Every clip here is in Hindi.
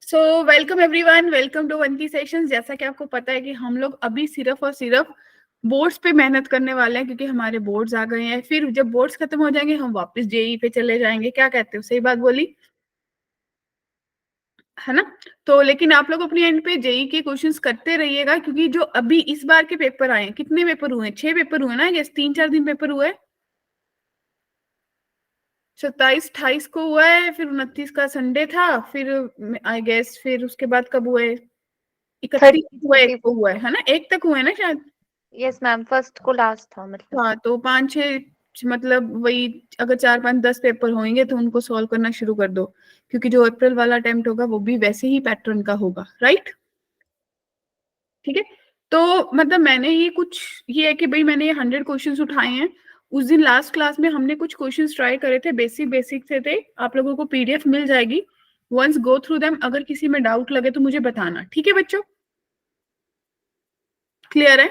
So welcome everyone, welcome to वंती सेशंस। जैसा कि आपको पता है कि हम लोग अभी सिर्फ और सिर्फ बोर्ड्स पे मेहनत करने वाले हैं, क्योंकि हमारे बोर्ड्स आ गए हैं। फिर जब बोर्ड्स खत्म हो जाएंगे हम वापस जेई पे चले जाएंगे। क्या कहते हो? सही बात बोली है ना? तो लेकिन आप लोग अपनी एंड पे जेई के क्वेश्चंस करते रहिएगा, क्योंकि जो अभी इस बार के पेपर आए हैं, कितने पेपर हुए? 6 पेपर हुए ना? यस, 3-4 दिन पेपर हुए। 27-28 को हुआ है, फिर 29 का संडे था, फिर आई गेस फिर उसके बाद कब हुआ है? 31 हुआ, 1 को हुआ है ना? 1 तक हुआ है ना शायद। यस मैम, फर्स्ट को लास्ट था मतलब। हाँ, तो 5-6 मतलब वही, अगर 4-5-10 पेपर होंगे तो उनको सॉल्व करना शुरू कर दो, क्योंकि जो अप्रैल वाला अटेम्प्ट होगा वो भी वैसे ही पैटर्न का होगा, राइट? ठीक है। तो मतलब मैंने ये है कि भाई मैंने ये 100 क्वेश्चंस उठाए हैं। उस दिन लास्ट क्लास में हमने कुछ क्वेश्चंस ट्राई करे थे, बेसिक से थे। आप लोगों को पीडीएफ मिल जाएगी, वंस गो थ्रू देम। अगर किसी में डाउट लगे तो मुझे बताना, ठीक है बच्चों? क्लियर है?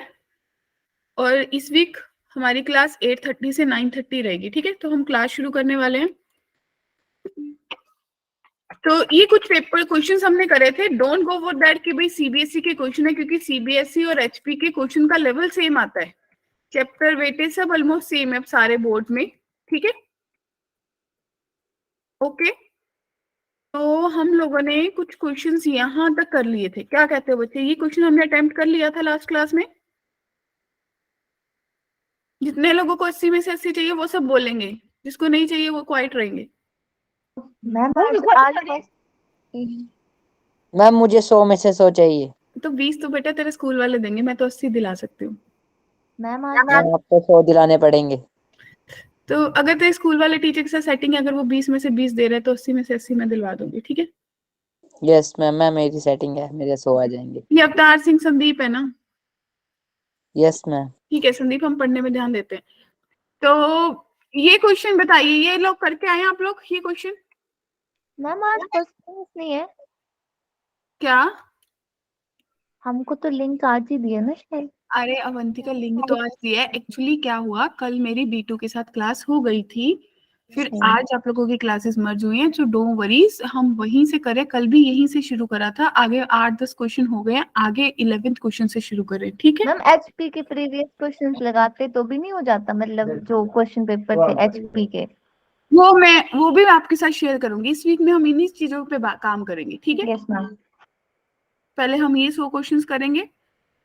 और इस वीक हमारी क्लास 8:30 से 9:30 रहेगी, ठीक है? तो हम क्लास शुरू करने वाले हैं। तो ये कुछ पेपर क्वेश्चंस हमने करे थे। डोंट गो फॉर दैट कि भाई सीबीएसई के क्वेश्चन है, क्योंकि सीबीएसई और एचपी के क्वेश्चन का लेवल सेम आता है, चैप्टर वेटेज सब ऑलमोस्ट सेम है सारे बोर्ड में, ठीक है? ओके, तो हम लोगों ने कुछ क्वेश्चंस यहां तक कर लिए थे। क्या कहते हो बच्चे? ये क्वेश्चन हमने अटेम्प्ट कर लिया था लास्ट क्लास में। जितने लोगों को 80 में से 80 चाहिए वो सब बोलेंगे, जिसको नहीं चाहिए वो क्वाइट रहेंगे। मैम मैम मुझे 100 में से 100 चाहिए। तो 20 तो बेटा तेरे स्कूल वाले देंगे, मैं तो 80 दिला सकती हूँ। मैम आपको 100 दिलाने पड़ेंगे। तो अगर तेरे स्कूल वाले टीचर के साथ सेटिंग है, अगर वो 20 में से 20 दे रहे हैं तो 80 में से 80 मैं दिलवा दूंगी, ठीक है? यस मैम, मेरी सेटिंग है, मेरे 100 आ जाएंगे। ये अवतार सिंह संदीप है ना? Yes ma'am. ठीक है संदीप, हम पढ़ने में ध्यान देते हैं। तो ये क्वेश्चन बताइए, ये लोग करके आए आप लोग ये क्वेश्चन? मैम आज क्वेश्चन नहीं है, क्या? हमको तो लिंक आज ही दिया ना शायद। अरे अवंतिका, लिंक तो आज दिया है। एक्चुअली क्या हुआ, कल मेरी B2 के साथ क्लास हो गई थी, फिर आज आप लोगों की क्लासेस मर्ज हुई हैं, तो डोंट वरीज, हम वहीं से करें। कल भी यहीं से शुरू करा था, आगे 8-10 क्वेश्चन हो गए हैं, आगे 11th क्वेश्चन से शुरू करें, ठीक है? मैम एचपी के प्रीवियस क्वेश्चंस लगाते तो भी नहीं हो जाता, मतलब जो क्वेश्चन पेपर थे एचपी के, वो भी मैं आपके साथ शेयर करूंगी। इस वीक में हम इन्हीं चीजों पे काम करेंगे, ठीक है? Yes ma'am. पहले हम ये 100 क्वेश्चंस करेंगे,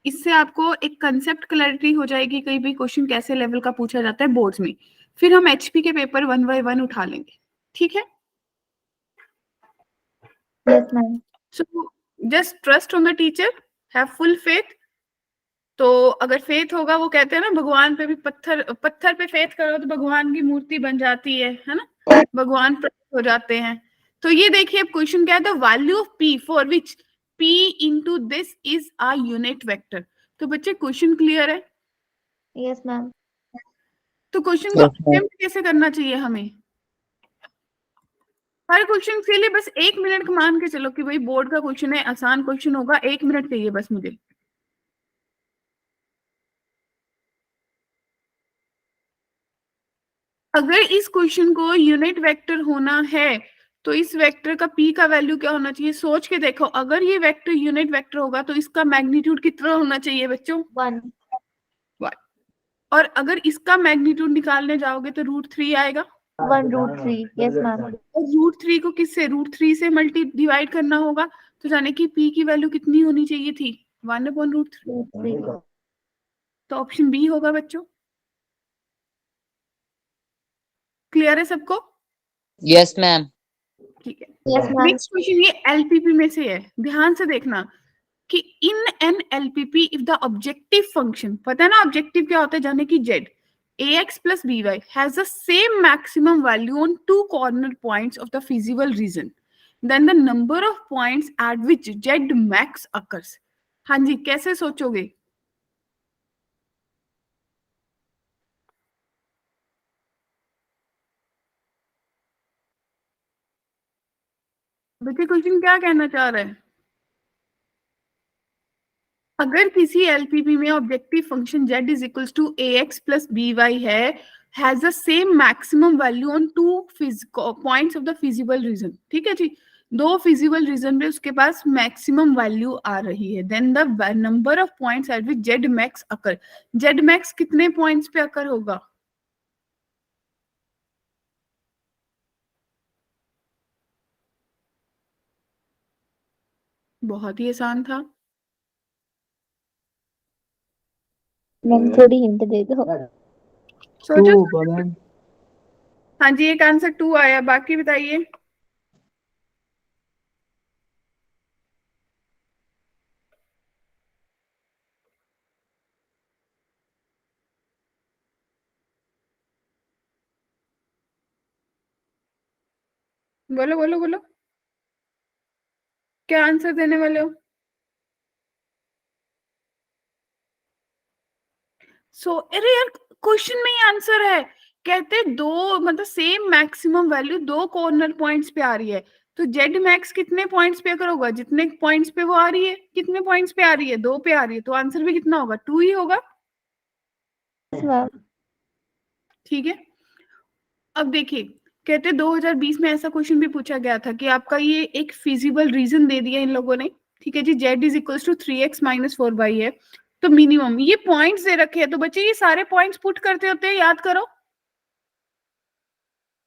इससे आपको एक कंसेप्ट क्लैरिटी हो जाएगी, कहीं भी क्वेश्चन कैसे लेवल का पूछा जाता है बोर्ड्स में। फिर हम एचपी के पेपर 1 by 1 उठा लेंगे, ठीक है? Yes ma'am. So just trust on the teacher, have full faith. तो अगर फेथ होगा, वो कहते हैं ना भगवान पे भी, पत्थर पे फेथ करो तो भगवान की मूर्ति बन जाती है ना? भगवान प्रकट हो जाते हैं। तो ये देखिए अब क्वेश्चन क्या है, the value of P for which P into this is a unit vector। तो बच्चे क्वेश्चन क्लियर है? Yes ma'am. तो क्वेश्चन को अटेम्प्ट कैसे करना चाहिए हमें? हर क्वेश्चन के लिए बस 1 मिनट मान के चलो कि भाई बोर्ड का क्वेश्चन है, आसान क्वेश्चन होगा, 1 मिनट चाहिए बस मुझे। अगर इस क्वेश्चन को यूनिट वेक्टर होना है तो इस वेक्टर का p का वैल्यू क्या होना चाहिए? सोच के देखो, अगर ये वेक्टर यूनिट वेक्टर होगा तो इसका मैग्नीट्यूड कितना होना चाहिए बच्चों? 1। और अगर इसका मैग्नीट्यूड निकालने जाओगे तो √3 आएगा। 1√3। Yes ma'am. और √3 को किससे? √3 से डिवाइड करना होगा, तो जाने की p की वैल्यू कितनी होनी चाहिए थी? 1/√3। तो ऑप्शन बी होगा बच्चों। क्लियर है सबको? Yes ma'am. ठीक है। Yes ma'am. नेक्स्ट क्वेश्चन ये एलपीपी में से है, ध्यान से देखना कि in an LPP if the objective function, पता है ना ऑब्जेक्टिव क्या होता है? जाने की z ax plus by has the same maximum value on 2 corner points of the feasible region, then the number of points at which z max occurs। हाँ जी, कैसे सोचोगे? बच्चे क्वेश्चन क्या कहना चाह रहे हैं? अगर किसी एलपीपी में objective function z is equals to ax plus by है, has the same maximum value on 2 points of the feasible region, ठीक है जी? दो फिजिबल रीजन पे उसके पास मैक्सिमम वैल्यू आ रही है, then the number of points at which Z max occur. Z max कितने पॉइंट्स पे अकर होगा? बहुत ही आसान था। मैम थोड़ी हिंट दे दो। सोचो। मैम। हाँ जी, एक आंसर 2 आया, बाकी बताइए। बोलो बोलो बोलो, क्या आंसर देने वाले हो? अरे यार, क्वेश्चन में ही आंसर है। कहते दो मतलब सेम मैक्सिमम वैल्यू दो कॉर्नर पॉइंट्स पे आ रही है, तो जेड मैक्स कितने पॉइंट्स पे अगर होगा? जितने पॉइंट्स पे वो आ रही है, कितने पॉइंट्स पे आ रही है? 2 पे आ रही है, तो आंसर भी कितना होगा? 2 ही होगा। मैम ठीक है, अब देखिए, कहते 2020 में ऐसा क्वेश्चन भी पूछा गया था कि आपका ये एक फिजिबल रीजन दे दिया इन लोगों ने। ठीक है जी, z is equal to 3x minus 4y है, तो मिनिमम ये पॉइंट्स दे रखे हैं, तो बच्चे ये सारे पॉइंट्स पुट करते होते हैं, याद करो।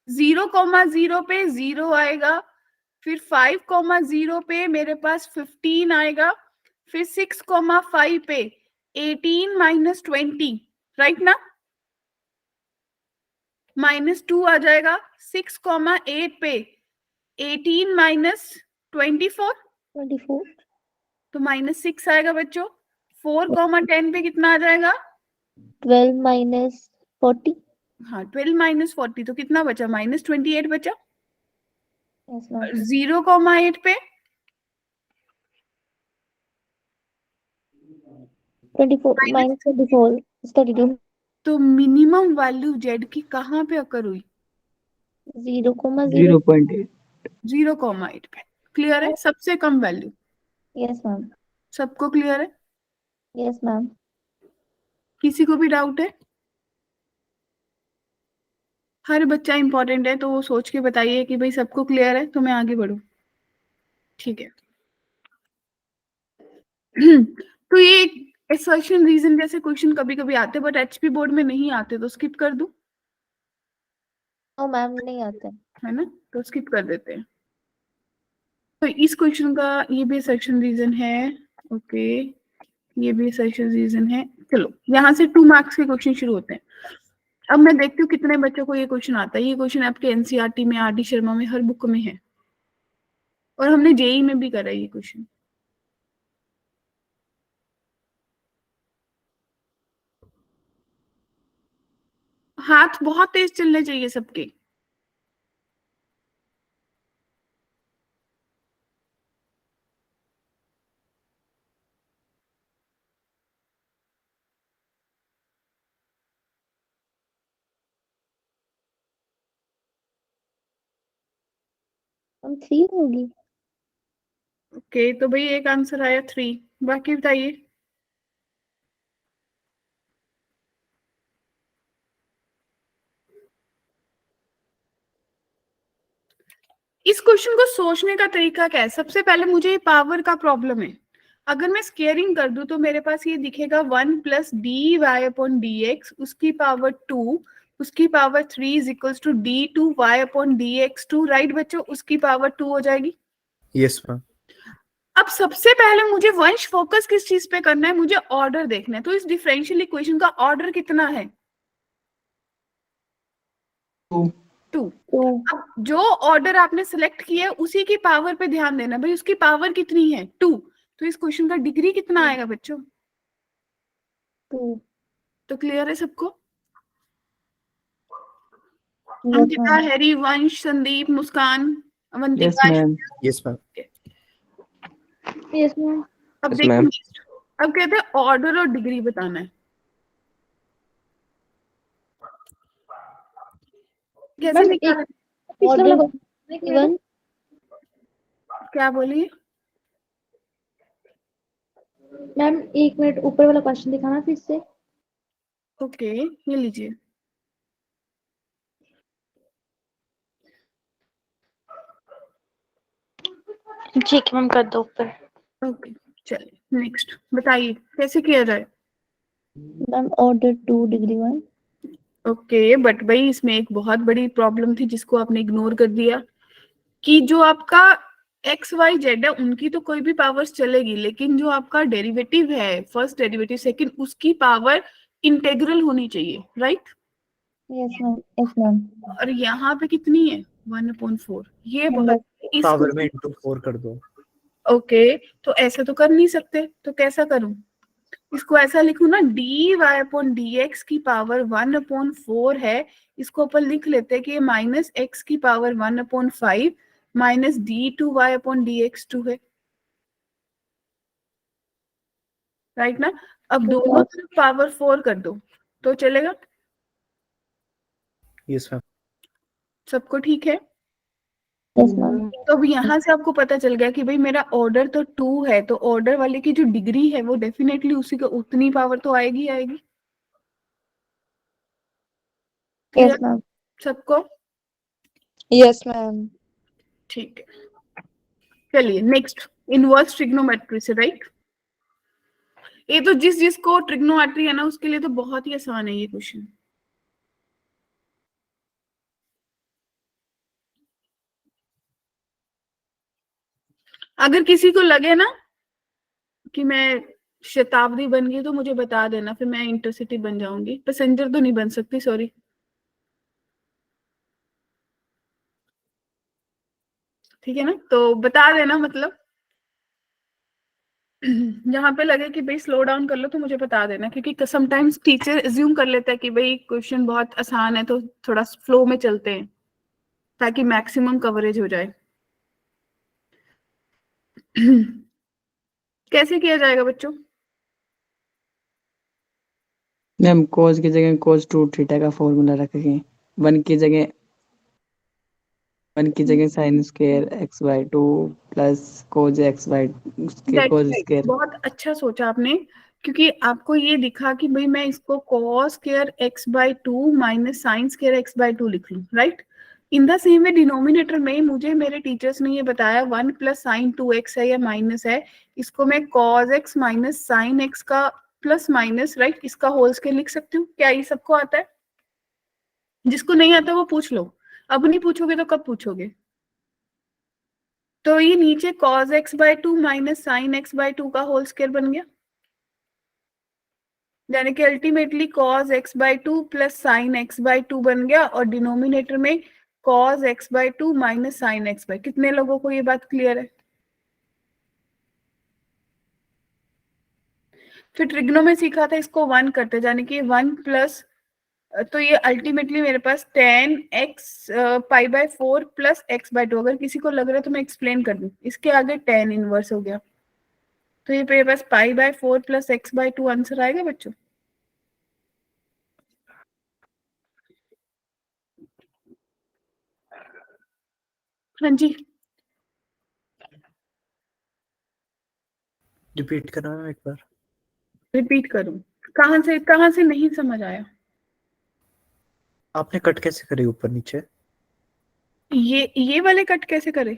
0,0 पे 0 आएगा, फिर 5,0 पे मेरे पास 15 आएगा, फिर 6,5 पे 18 माइनस 20, राइट ना? -2 आ जाएगा। 6,8 पे 18 माइनस 24, 24 तो -6 आएगा बच्चों। 4,10 पे कितना आ जाएगा? 12 माइनस 40। हाँ, 12 माइनस 40, तो कितना बचा? -28 बचा। Yes ma'am. 0,8 पे 24 माइनस 24 32। तो मिनिमम वैल्यू जेड की कहाँ पे अकर हुई? 0,0। 0.8। 0,8 पे। क्लियर है? सबसे कम वैल्यू। Yes ma'am. सबको क्लियर है? Yes ma'am. किसी को भी डाउट है? हर बच्चा इंपॉर्टेंट है, तो वो सोच के बताइए कि भाई सबको क्लियर है, तो मैं आगे बढ़ू। ठीक है। तो ये असर्शन रीजन जैसे क्वेश्चन कभी कभी आते हैं, बट एचपी बोर्ड में नहीं आते, तो स्किप कर दूं, नो मैम नहीं आते। है ना? तो स्किप कर देते हैं। तो इस क्वेश्चन का ये भी असर्शन रीजन है। ओके, ये भी असर्शन रीजन है। चलो, यहाँ से 2 मार्क्स के क्वेश्चन शुरू होते हैं। अब मैं देखती हूँ कितने बच्चों को ये क्वेश्चन आता है। ये क्वेश्चन आपके एनसीईआरटी में, आर डी शर्मा में, हर बुक में है, और हमने जेई में भी करा है ये क्वेश्चन। हाथ बहुत तेज चलने चाहिए सबके। हम 3 होगी। ओके, तो भाई एक आंसर आया 3, बाकी बताइए। इस क्वेश्चन को सोचने का तरीका क्या है? सबसे पहले मुझे पावर का प्रॉब्लम है। अगर मैं स्केयरिंग कर दूं तो मेरे पास ये दिखेगा 1 plus D Y upon D X, उसकी पावर 2, उसकी power 3 is equals to d2 y upon dx2, right बच्चों? उसकी पावर 2 हो जाएगी। Yes ma'am. अब सबसे पहले मुझे वंश फोकस किस चीज पे करना है? मुझे ऑर्डर देखना है। तो इस डिफरेंशियल इक्वेशन का ऑर्डर कितना है? 2। तो अब जो ऑर्डर आपने सिलेक्ट किया है उसी की पावर पे ध्यान देना भाई, उसकी पावर कितनी है? 2। तो इस क्वेश्चन का डिग्री कितना आएगा बच्चों? 2। तो क्लियर है सबको? Yes Ankita, ma'am. Harry, Vansh, Sandeep, Muskan, yes Avantika. Ma'am. Yes ma'am. Yes ma'am. अब यस देखो मैम। next, अब कहते हैं ऑर्डर और डिग्री बताना है। कैसे मैम निकाला? पिछला वाला इवन। क्या बोलिए? मैम 1 मिनट ऊपर वाला क्वेश्चन दिखाना फिर से। ओके, ये लीजिए। ठीक है मैम, कर दो ऊपर। ओके, चलिए नेक्स्ट बताइए कैसे किया जाए। Ma'am order 2 degree 1। Okay, but भाई इसमें एक बहुत बड़ी प्रॉब्लम थी जिसको आपने इग्नोर कर दिया, कि जो आपका एक्स वाई जेड है उनकी तो कोई भी पावर्स चलेगी, लेकिन जो आपका डेरिवेटिव है, फर्स्ट डेरिवेटिव सेकंड, उसकी पावर इंटेग्रल होनी चाहिए, right. Yes ma'am, yes ma'am. और यहाँ पे कितनी है 1/4, ये बहुत पावर में इंटू 4 कर दो। ओके, तो ऐसा तो कर नहीं सकते, तो कैसा करूं, इसको ऐसा लिखूं ना, dy/dx की पावर 1/4 है, इसको अपन लिख लेते हैं कि ये -x की पावर 1/5 माइनस d2y/dx2 है, राइट ना। अब दोनों तरफ पावर 4 कर दो तो चलेगा, यस मैम। सबको ठीक है। Yes ma'am. तो अब यहाँ से आपको पता चल गया कि भाई मेरा ऑर्डर तो 2 है, तो ऑर्डर वाले की जो डिग्री है वो डेफिनेटली उसी का उतनी पावर तो आएगी आएगी। Yes ma'am. सबको यस मैम। ठीक है, चलिए नेक्स्ट, इनवर्स ट्रिग्नोमेट्री से, राइट। ये तो जिसको ट्रिग्नोमेट्री है ना उसके लिए तो बहुत ही आसान है ये क्वेश्चन। अगर किसी को लगे ना कि मैं शताब्दी बन गई तो मुझे बता देना, फिर मैं इंटरसिटी बन जाऊंगी, पैसेंजर तो नहीं बन सकती, सॉरी। ठीक है ना, तो बता देना, मतलब जहां पे लगे कि भाई स्लो डाउन कर लो तो मुझे बता देना, क्योंकि समटाइम्स टीचर एज्यूम कर लेता है कि भाई क्वेश्चन बहुत आसान है तो थोड़ा फ्लो में चलते हैं ताकि मैक्सिमम कवरेज हो जाए। कैसे किया जाएगा बच्चों। मैम cos की जगह cos 2 थीटा का फॉर्मूला रखेंगे, 1 की जगह sin square x/2 plus cos x/, उसके That's cos right. स्क्वायर। बहुत अच्छा सोचा आपने, क्योंकि आपको ये दिखा कि भाई मैं इसको cos square x/2 minus sine square x/2 लिख लूं, right. In the same way denominator में मुझे मेरे टीचर्स ने ये बताया 1 प्लस साइन 2x है या माइनस है, इसको मैं cos x minus sine x का प्लस माइनस, राइट, इसका होल स्क्वायर लिख सकती हूँ। क्या ये सबको आता है। जिसको नहीं आता वो पूछ लो, अब नहीं पूछोगे तो कब पूछोगे। तो ये नीचे cos x/2 minus sign x/2 का होल स्क्वायर बन गया, यानी कि ultimately cos x/2 plus sign x/2 बन गया, और डिनोमिनेटर में cos x/2 minus sine x/, कितने लोगों को ये बात क्लियर है। फिर ट्रिग्नो में सीखा था इसको 1 करते, यानी कि 1 प्लस, तो ये अल्टीमेटली मेरे पास tan x π/4 प्लस x/2, अगर किसी को लग रहा है तो मैं एक्सप्लेन कर दूं, इसके आगे tan इनवर्स हो गया, तो ये मेरे पास π/4 प्लस x/2 आंसर आएगा बच्चों। हाँ जी, रिपीट करना मैम एक बार। रिपीट करूं, कहां से नहीं समझ आया। आपने कट कैसे करी ऊपर नीचे। ये वाले कट कैसे करे,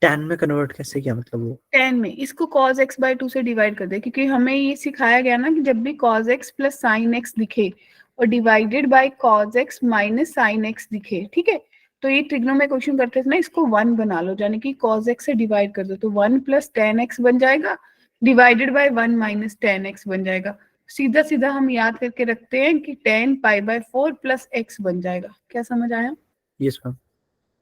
tan में कन्वर्ट कैसे किया, मतलब वो 10 में इसको cos x/2 से डिवाइड कर दे, क्योंकि हमें ये सिखाया गया ना कि जब भी cos x plus sine x दिखे और divided by cos x minus sine x दिखे, ठीक है, तो ये ट्रिग्नो में क्वेश्चन करते थे ना, इसको 1 बना लो, यानी कि cos x से डिवाइड कर दो तो 1 प्लस tan x बन जाएगा, divided by 1 minus tan x बन जाएगा। सीधा सीधा हम याद करके रखते हैं कि tan π/4 प्लस x बन जाएगा। क्या समझ आया। Yes ma'am.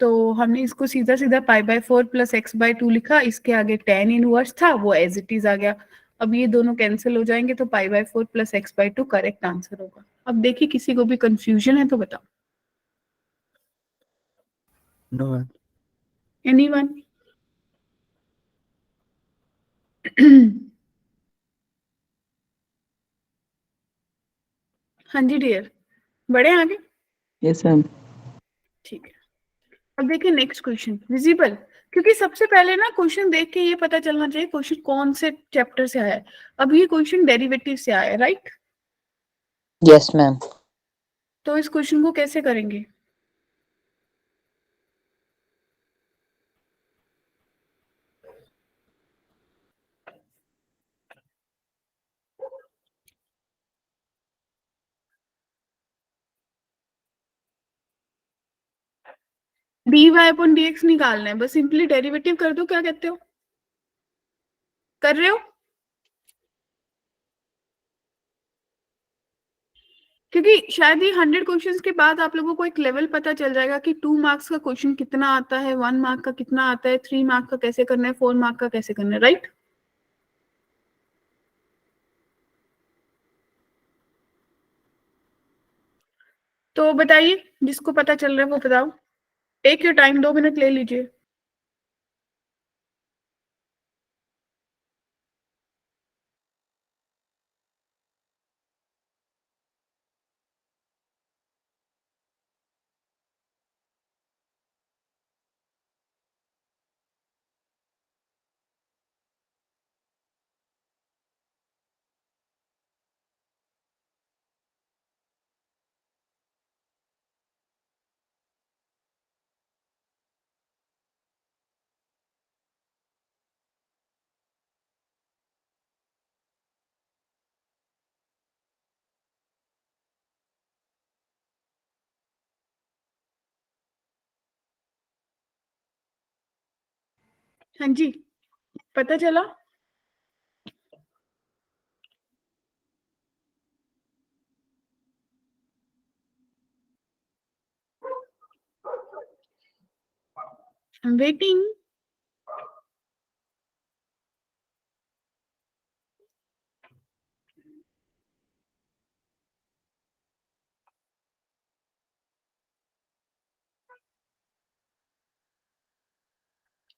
तो हमने इसको सीधा सीधा π/4 प्लस x/2 लिखा, इसके आगे tan इनवर्स था वो एज इट इज आ गया। अब ये दोनों कैंसिल हो जाएंगे तो π/4 प्लस x/2 करेक्ट आंसर होगा। अब देखिए किसी को भी कंफ्यूजन है तो बताओ। No ma'am. एनीवन। हाँ जी डियर, बड़े आगे। Yes ma'am. ठीक है, अब देखिए नेक्स्ट क्वेश्चन, विजिबल, क्योंकि सबसे पहले ना क्वेश्चन देख के ये पता चलना चाहिए क्वेश्चन कौन से चैप्टर से आया है। अब ये क्वेश्चन डेरिवेटिव से आया है, राइट। Yes ma'am. तो इस क्वेश्चन को कैसे करेंगे। dy अपॉन dx निकालना है, बस सिंपली डेरिवेटिव कर दो। क्या कहते हो, कर रहे हो? क्योंकि शायद ये 100 क्वेश्चंस के बाद आप लोगों को एक लेवल पता चल जाएगा कि 2 मार्क्स का क्वेश्चन कितना आता है, 1 मार्क का कितना आता है, 3 मार्क का कैसे करना है, 4 मार्क का कैसे करना है, राइट? तो बताइए, जिसको पता चल रहा है वो बताओ। टेक योर टाइम, 2 मिनट ले लीजिए। हाँ जी, पता चला? I'm waiting.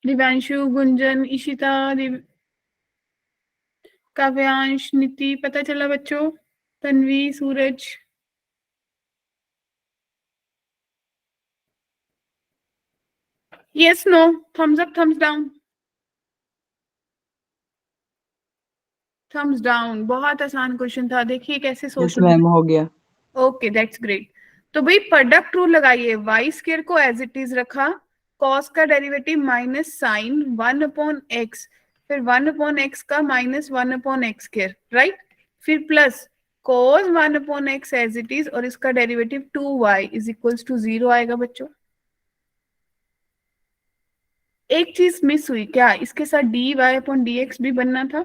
दिव्यांशु, गुंजन, इशिता, काव्यांश, नीति, पता चला बच्चों? Tanvi, Suraj, yes no, thumbs up, thumbs down? Thumbs down. बहुत आसान क्वेश्चन था, देखिए कैसे यस सोच। मैम, हो गया। Okay, that's great. तो भाई प्रोडक्ट रूल लगाइए। वाई स्क्वायर को एज इट इज रखा, कॉस का derivative minus sine 1 upon x, फिर 1 अपॉन एक्स का minus 1 upon x square, right? फिर plus cos 1 upon x as it is, और इसका derivative 2y is equals to 0 आएगा बच्चों। एक चीज मिस हुई क्या, इसके साथ dy अपॉन dx भी बनना था।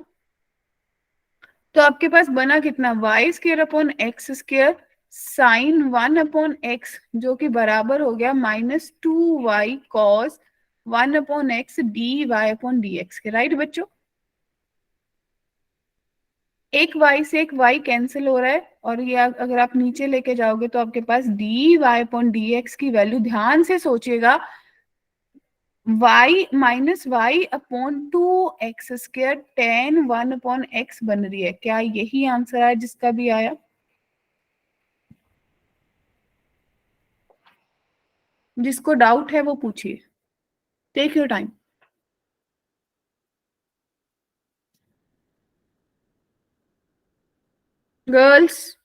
तो आपके पास बना कितना, Y square upon X square sine 1 upon X, जो कि बराबर हो गया -2y cos 1 upon X D Y upon D X के, राइट बच्चों? एक y से एक y कैंसिल हो रहा है, और ये अगर आप नीचे लेके जाओगे तो आपके पास d Y upon D x की वैल्यू, ध्यान से सोचिएगा, y minus y upon 2x स्क्र tan 1 अपॉन एक्स बन रही है। क्या यही आंसर है जिसका भी आया? जिसको डाउट है वो पूछिए, टेक योर टाइम। गर्ल्स,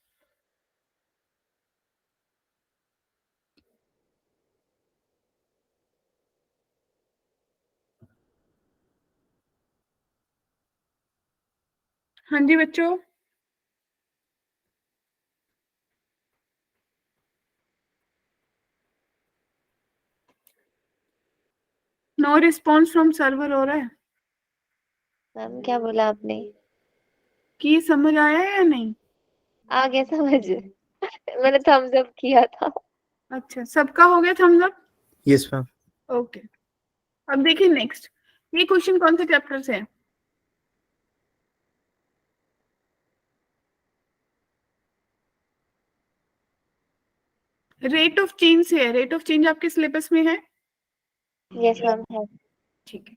हाँ जी बच्चों, नो रिस्पॉन्स फ्रॉम सर्वर हो रहा है। मैम क्या बोला आपने? कि समझ आया या नहीं? आ गया समझ। मैंने थम्स अप किया था। अच्छा, सबका हो गया thumbs up? Yes ma'am. Okay, अब देखिए नेक्स्ट, ये क्वेश्चन कौन से चैप्टर से है? रेट ऑफ चेंज से है। रेट ऑफ चेंज आपके सिलेबस में है? यस मैम है। ठीक है,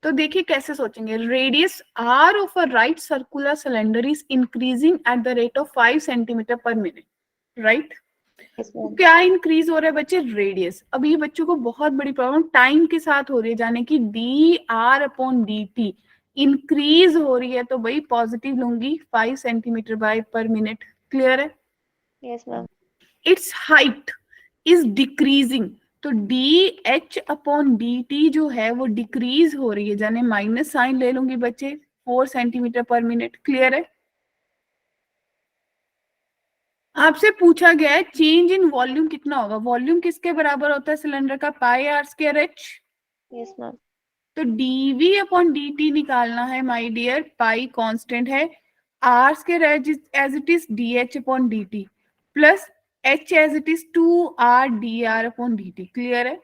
तो देखिए कैसे सोचेंगे। Radius R of a right circular cylinder is increasing at the rate of 5 centimetre per minute, right? Yes तो मैम। क्या इंक्रीज हो रहा है बच्चे? रेडियस। अब ये बच्चों को बहुत बड़ी प्रॉब्लम टाइम के साथ हो रही है, जाने की d r upon d t increase हो रही है, तो भाई पॉजिटिव लूंगी 5 सेंटीमीटर बाय पर मिनट। क्लियर है? Yes ma'am. It's height is decreasing, तो d h upon d t जो है वो डिक्रीज हो रही है, जाने माइनस साइन ले लूंगी बच्चे 4 सेंटीमीटर पर मिनट। क्लियर है? आपसे पूछा गया है चेंज इन वॉल्यूम कितना होगा। वॉल्यूम किसके बराबर होता है सिलेंडर का? Pi r square h. Yes ma'am. तो डीवी अपॉन डी निकालना है माय डियर। पाई कांस्टेंट है, r square as it is d h upon d t plus h as it is 2r dr upon dt। Clear है?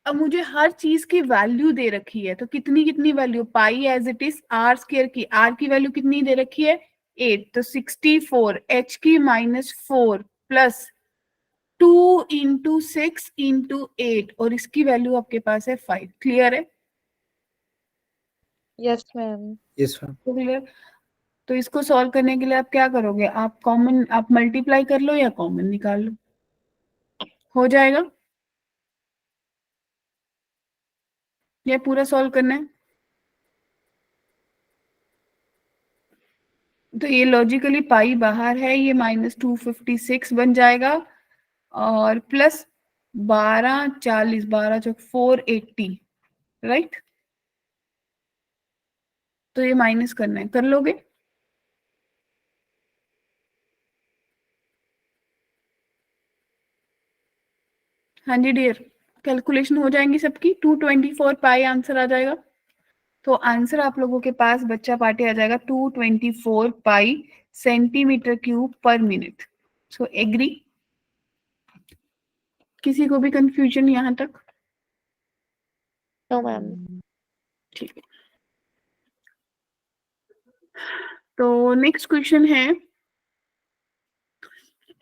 अब मुझे हर चीज की वैल्यू दे रखी है, तो कितनी कितनी value? Pi as it is R square की, आर की वैल्यू कितनी दे रखी है? 8, तो 64 एच की -4 प्लस 2 इंटू 6 इंटू 8 और इसकी वैल्यू आपके पास है 5। क्लियर है? Yes ma'am. Yes ma'am. तो क्लियर। तो इसको सॉल्व करने के लिए आप क्या करोगे? आप मल्टीप्लाई कर लो या कॉमन निकाल लो, हो जाएगा। ये पूरा सॉल्व करना है। तो ये लॉजिकली पाई बाहर है, ये -256 बन जाएगा और प्लस 12 40 12 चौक 480, राइट? तो ये माइनस करना है, कर लोगे? हाँ जी डियर, कैलकुलेशन हो जाएंगी सबकी। 224 पाई आंसर आ जाएगा। तो आंसर आप लोगों के पास बच्चा पार्टी आ जाएगा 224 पाई सेंटीमीटर क्यूब पर मिनट। So agree? किसी को भी कंफ्यूजन यहाँ तक? No ma'am. ठीक है, तो नेक्स्ट क्वेश्चन है।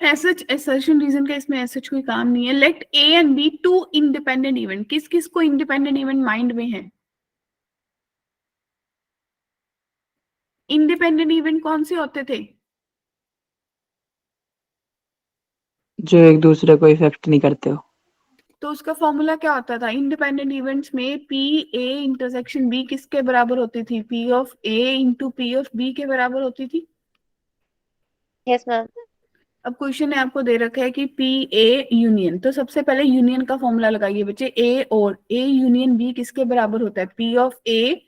सच assertion रीजन का इसमें सच कोई काम नहीं है। Let A and B two independent event. किस किस को इंडिपेंडेंट इवेंट माइंड में है? इंडिपेंडेंट इवेंट कौन से होते थे? जो एक दूसरे को इफेक्ट नहीं करते हो। तो उसका फॉर्मूला क्या होता था? इंडिपेंडेंट इवेंट्स में पी ए इंटरसेक्शन बी किसके बराबर होती थी? P of A into P of B के बराबर होती थी। Yes ma'am. अब क्वेश्चन है आपको दे रखा है कि पी ए यूनियन, तो सबसे पहले यूनियन का फॉर्मूला लगाइए बच्चे। ए और ए यूनियन बी किसके बराबर होता है? P of A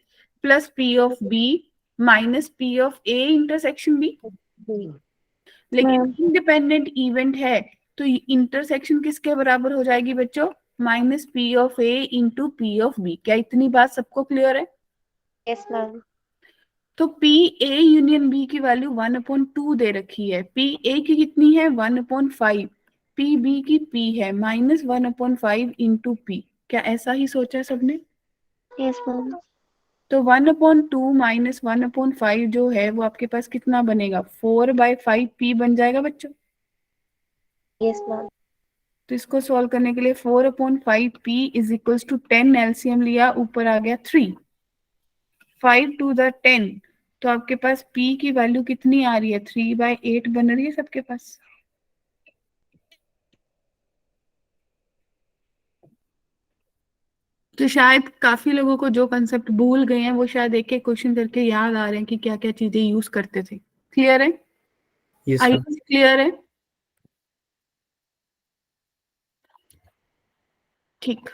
plus P of B minus P of A intersection B. लेकिन इंडिपेंडेंट इवेंट है तो इंटरसेक्शन किसके बराबर हो जाएगी बच्चों? Minus P of A into P of B. क्या इतनी बात सबको क्लियर है? Yes ma'am. तो पी ए यूनियन बी की वैल्यू 1/2 दे रखी है। पी ए की कितनी है? 1/5। पी बी की पी है -1/5 इंटू पी। क्या ऐसा ही सोचा है सबने? Yes ma'am. तो 1/2 माइनस 1/5 जो है वो आपके पास कितना बनेगा? 4/5 पी बन जाएगा बच्चों। Yes ma'am. तो इसको सॉल्व करने के लिए 4/5 P is equals to 10 LCM लिया, ऊपर आ गया 3, 5 टू द 10। तो आपके पास p की वैल्यू कितनी आ रही है? 3/8 बन रही है सबके पास। तो शायद काफी लोगों को जो कंसेप्ट भूल गए हैं वो शायद एक एक क्वेश्चन करके याद आ रहे हैं कि क्या क्या चीजें यूज करते थे। क्लियर है? Yes I ma'am. क्लियर है? ठीक।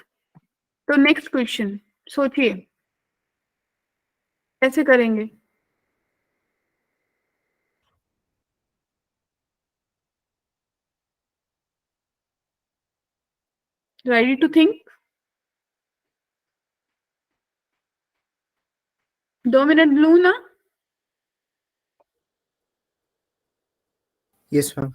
तो नेक्स्ट क्वेश्चन सोचिए कैसे करेंगे। Ready to think? 2 मिनट ब्लू ना? Yes ma'am.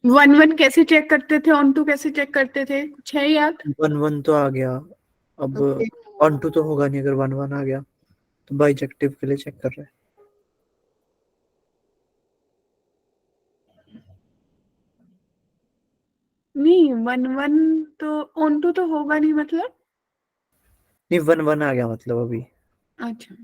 वन वन कैसे चेक करते थे, ऑन टू कैसे चेक करते थे, कुछ है याद? 1 1 तो आ गया, अब Okay. ऑन टू तो होगा नहीं, अगर 1 1 आ गया तो बाइजेक्टिव के लिए चेक कर रहे हैं। नहीं, वन वन तो ऑन टू तो होगा नहीं, मतलब नहीं 1 1 आ गया मतलब अभी। अच्छा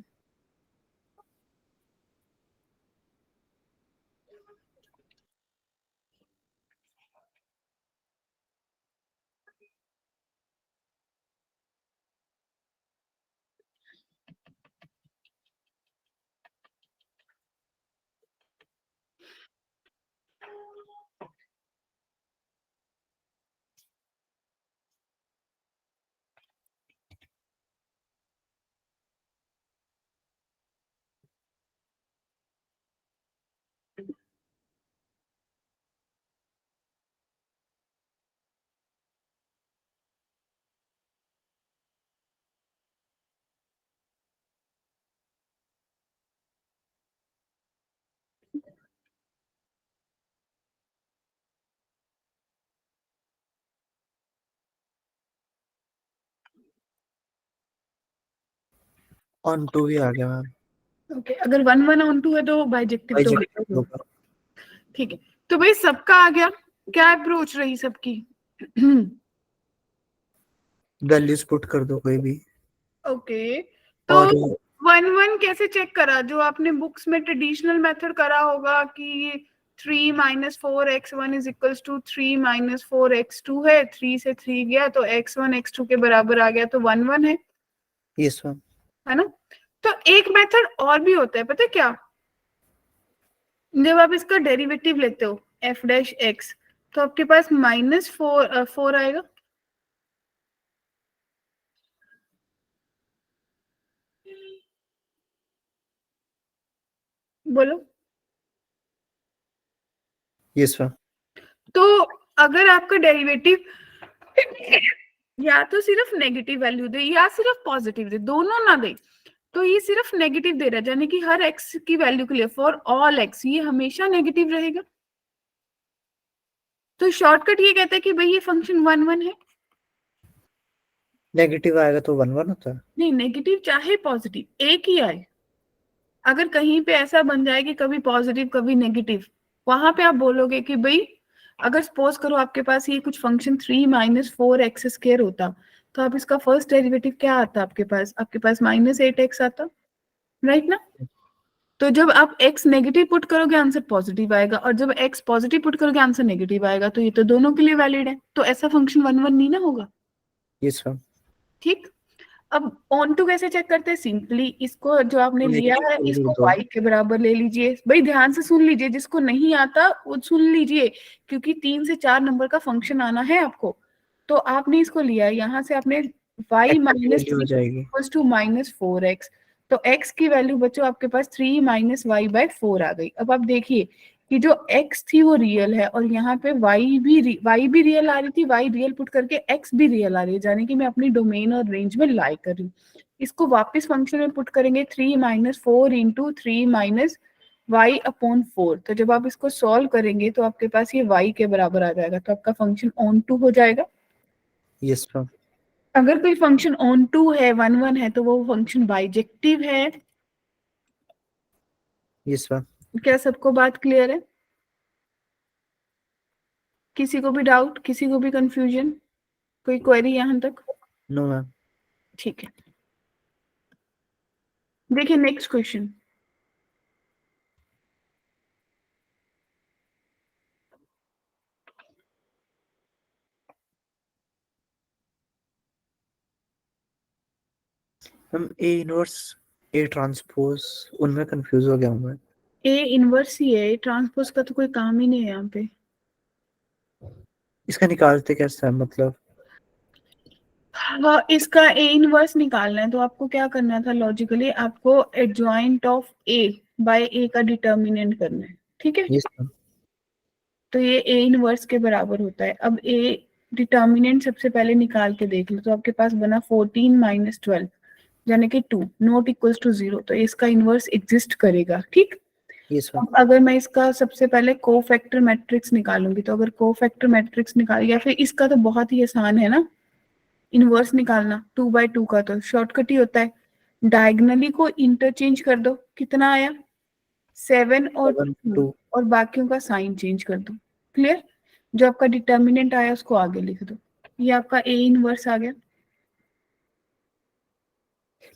ऑन टू भी आ गया मैम। ओके, अगर वन वन ऑन टू है तो बाइजेक्टिव तो बाइजेक्टिव होगा। होगा। ठीक है, तो भाई सबका आ गया, क्या अप्रोच रही सबकी? वैल्यूज पुट कर दो कोई भी। ओके, तो और वन वन कैसे चेक करा? जो आपने बुक्स में ट्रेडिशनल मेथड करा होगा कि 3 - 4x1 is equals to 3 - 4x2 है, 3 से 3 गया तो x1 x2 के बराबर आ गया, तो वन वन है यस मैम। है ना? तो एक मेथड और भी होता है, पता है क्या? जब आप इसका डेरिवेटिव लेते हो f डैश x, तो आपके पास -4 आएगा। बोलो। Yes ma'am. तो अगर आपका डेरिवेटिव या तो सिर्फ नेगेटिव वैल्यू दे या सिर्फ पॉजिटिव दे, दोनों ना दे, तो ये सिर्फ नेगेटिव दे रहा है, यानी कि हर एक्स की वैल्यू के लिए फॉर ऑल एक्स ये हमेशा नेगेटिव रहेगा। तो शॉर्टकट ये कहता है कि भाई ये फंक्शन वन वन है। नेगेटिव आएगा तो 1 1 होता है। नहीं, नेगेटिव चाहे पॉजिटिव एक ही आए, अगर कहीं पे ऐसा बन जाए कि कभी पॉजिटिव कभी नेगेटिव, वहां पे आप बोलोगे कि भाई अगर सपोज करो आपके पास ये कुछ फंक्शन 3 - 4x² होता, तो आप इसका फर्स्ट डेरिवेटिव क्या आता? आपके पास -8x आता, राइट ना? तो जब आप x नेगेटिव पुट करोगे आंसर पॉजिटिव आएगा, और जब x पॉजिटिव पुट करोगे आंसर नेगेटिव आएगा, तो ये तो दोनों के लिए वैलिड है, तो ऐसा फंक्शन वन वन नहीं ना होगा। Yes ma'am. ठीक, अब ऑन टू कैसे चेक करते हैं? सिंपली इसको जो आपने लिया है इसको दो। y के बराबर ले लीजिए। भाई ध्यान से सुन लीजिए, जिसको नहीं आता वो सुन लीजिए, क्योंकि 3 से 4 नंबर का फंक्शन आना है आपको। तो आपने इसको लिया, यहाँ से आपने y X - की वैल्यू हो जाएगी। टू -4x, तो x की वैल्यू बच्चों आपके पास 3 - y/4 आ गई। अब आप देखिए कि जो x थी वो रियल है, और यहाँ पे y भी रियल आ रही थी, y रियल पुट करके x भी रियल आ रही है, यानी कि मैं अपनी डोमेन और रेंज में लाई कर रही हूँ। इसको वापस फंक्शन में पुट करेंगे 3 - 4 × 3 - y/4, तो जब आप इसको सॉल्व करेंगे तो आपके पास ये y के बराबर आ जाएगा, तो आपका फंक्शन ऑन टू हो जाएगा। Yes ma'am. अगर कोई फंक्शन ऑन टू है, वन वन है, तो वो फंक्शन बाइजेक्टिव है। Yes ma'am. क्या सबको बात क्लियर है? किसी को भी डाउट, किसी को भी कंफ्यूजन, कोई क्वेरी यहाँ तक? No ma'am. ठीक है, देखिए next question. Ma'am A inverse A transpose उनमें कंफ्यूज हो गया हूँ मैं। ए इनवर्स ही है, ट्रांसपोज का तो कोई काम ही नहीं है यहाँ पे। इसका निकालते कैसे है मतलब? हाँ, इसका ए इनवर्स निकालना है तो आपको क्या करना था? लॉजिकली आपको एडजॉइंट ऑफ ए बाय ए का डिटर्मिनेंट करना है, ठीक है? Yes ma'am. तो ये ए इनवर्स के बराबर होता है। अब ए डिटर्मिनेंट सबसे पहले निकाल के देख लो, तो आपके पास बना 14 - 12 यानी कि 2 नॉट इक्वल्स टू 0, तो इसका इनवर्स एग्जिस्ट करेगा, ठीक? Yes ma'am. अब अगर मैं इसका सबसे पहले कोफैक्टर मैट्रिक्स निकालूंगी, तो अगर कोफैक्टर मैट्रिक्स निकाल, या फिर इसका तो बहुत ही आसान है ना, इनवर्स निकालना 2/2 का, तो शॉर्टकट ही होता है, डायगनली को इंटरचेंज कर दो, कितना आया 7 और 7 2, 2 और बाकियों का साइन चेंज कर दो। क्लियर? जो आपका डिटर्मिनेंट आया उसको आगे लिख दो, ये आपका ए इनवर्स आ गया।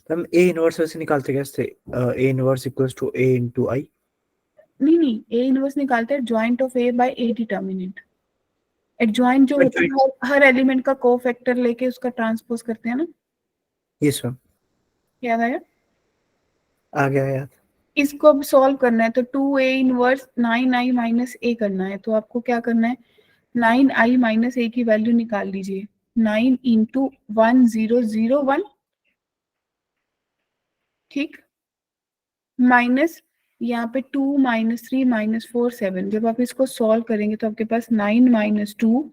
मैम ए इनवर्स वैसे निकालते कैसे? A inverse equals to A into I. नहीं नहीं, ए इनवर्स निकालते हैं joint of A by A determinant. Adjoint जो होता है हर एलिमेंट का कोफैक्टर लेके उसका ट्रांसपोज करते हैं ना। यस मैम, याद आया? आ गया याद। इसको अब सॉल्व करना है, तो 2a inverse 9i minus a करना है, तो आपको क्या करना है, 9i माइनस a की वैल्यू निकाल लीजिए, 9 इंटू 1001, ठीक, माइनस यहाँ पे 2 माइनस 3 माइनस 4 7। जब आप इसको सॉल्व करेंगे तो आपके पास 9 माइनस 2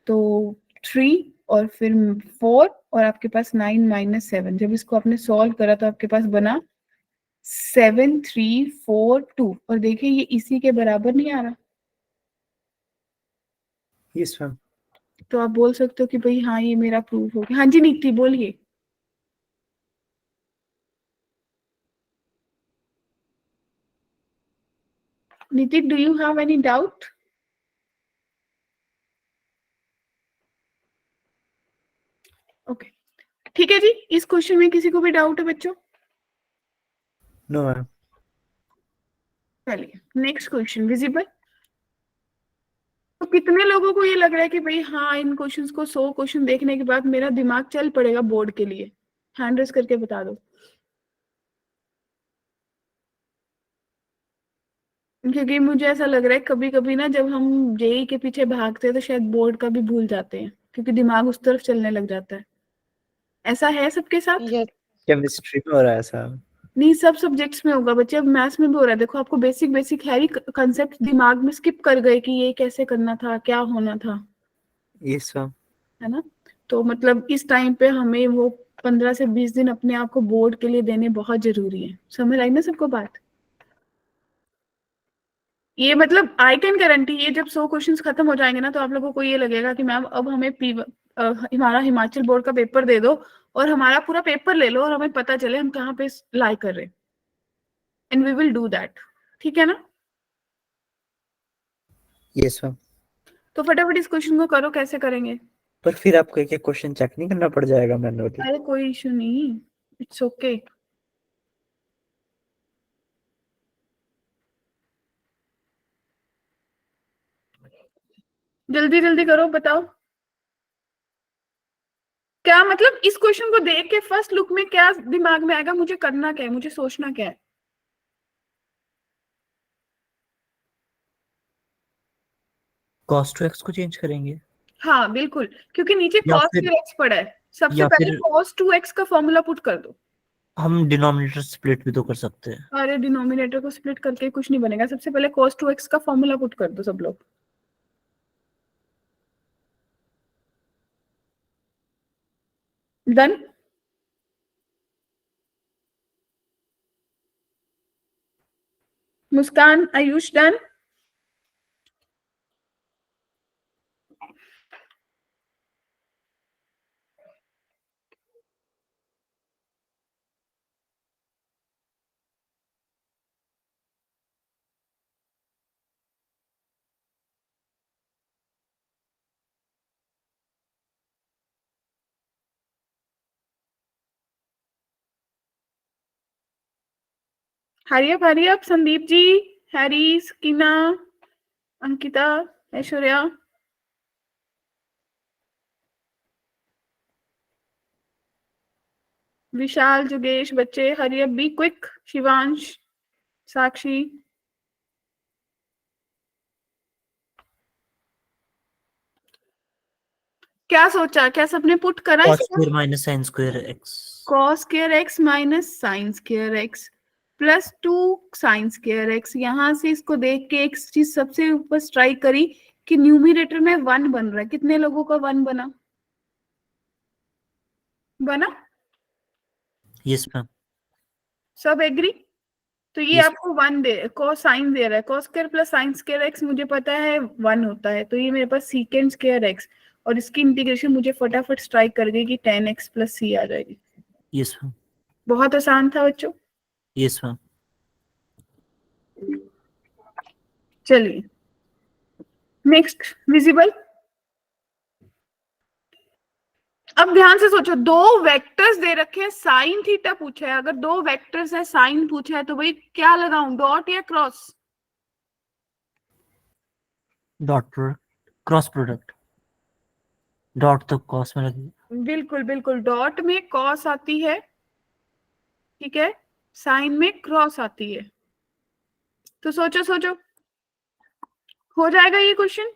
तो 3, और फिर 4, और आपके पास 9 माइनस 7। जब इसको आपने सॉल्व करा तो आपके पास बना 7342, और देखिए ये इसी के बराबर नहीं आ रहा। Yes ma'am. तो आप बोल सकते हो कि भाई हाँ ये मेरा प्रूफ हो गया। हाँ जी नीति बोलिए। नीति, do you have any doubt? Okay, ठीक है जी, इस क्वेश्चन में किसी को भी डाउट है बच्चों? No ma'am. चलिए नेक्स्ट क्वेश्चन, विजिबल। तो कितने लोगों को ये लग रहा है कि भाई हाँ इन क्वेश्चंस को 100 क्वेश्चन देखने के बाद मेरा दिमाग चल पड़ेगा बोर्ड के लिए? हैंड रेस करके बता दो। क्योंकि मुझे ऐसा लग रहा है कभी कभी ना जब हम जेई के पीछे भागते हैं तो शायद बोर्ड का भी भूल जाते हैं, क्योंकि दिमाग उस तरफ चलने लग जाता है। ऐसा है सबके साथ? केमिस्ट्री में हो रहा है ऐसा? नहीं, सब सब्जेक्ट्स में होगा बच्चे, अब मैथ्स में भी हो रहा है। देखो आपको बेसिक बेसिक है कंसेप्ट दिमाग में स्किप कर गए कि ये कैसे करना था, क्या होना था, यस मैम। है ना? तो मतलब इस टाइम पे हमें वो 15 से 20 दिन अपने आप को बोर्ड के लिए देने बहुत जरूरी है। समझ आई ना सबको बात? ये मतलब आई कैन गारंटी, ये जब 100 क्वेश्चंस खत्म हो जाएंगे ना तो आप लोगों को ये लगेगा कि मैम अब हमें हमारा हिमाचल बोर्ड का पेपर दे दो और हमारा पूरा पेपर ले लो और हमें पता चले हम कहाँ पे लाई कर रहे हैं, and we will do that. ठीक है ना? Yes ma'am. तो फटाफट इस क्वेश्चन को करो, कैसे करेंगे? पर फिर आपको एक एक क्वेश्चन चेक नहीं करना पड़ जाएगा मैनुअली? अरे कोई इशू नहीं, इट्स ओके। जल्दी जल्दी करो, बताओ क्या मतलब इस क्वेश्चन को देख के फर्स्ट लुक में क्या दिमाग में आएगा, मुझे करना क्या है, मुझे सोचना क्या है? cos टू x को चेंज करेंगे हाँ बिल्कुल, क्योंकि नीचे या cos फिर फिर x पड़ा है, सबसे या पहले फिर cos 2x का फॉर्मूला पुट कर दो। हम डिनोमिनेटर स्प्लिट भी तो कर सकते हैं। अरे डिनोमिनेटर को स्प्लिट करके कुछ नहीं बनेगा, सबसे पहले cos 2x का फॉर्मूला पुट कर दो सब लोग। Done? Muskan, Ayush done? Hurry up Sandeep ji, Harry, Sakina, Ankita, Aishwarya. Vishal, जुगेश, बच्चे hurry up, be quick. Shivansh, Sakshi, क्या सोचा, क्या सबने पुट करा cos इसका? Square minus sin square x cos square x minus sine square x plus 2 sine square x। यहां से इसको देख के एक चीज सबसे ऊपर स्ट्राइक करी कि न्यूमरेटर में 1 बन रहा है। कितने लोगों का 1 बना? बना? Yes ma'am. सब एग्री? तो ये Yes. आपको 1 दे cos sin दे रहा है, cos square plus sin square x मुझे पता है 1 होता है, तो ये मेरे पास secant स्क्वायर x और इसकी इंटीग्रेशन मुझे फटाफट स्ट्राइक कर गई कि tan x प्लस c आ जाएगी। Yes ma'am. बहुत आसान था बच्चों। Yes ma'am. चलिए नेक्स्ट विजिबल। अब ध्यान से सोचो, दो वेक्टर्स दे रखे हैं, साइन थीटा पूछा है, अगर दो वेक्टर्स है साइन पूछा है तो भाई क्या लगाऊं, डॉट या cross? Dot product, cross product. Dot तो कॉस में लगेगी। बिल्कुल बिल्कुल, डॉट में कॉस आती है, ठीक है, साइन में क्रॉस आती है। तो सोचो सोचो, हो जाएगा ये क्वेश्चन?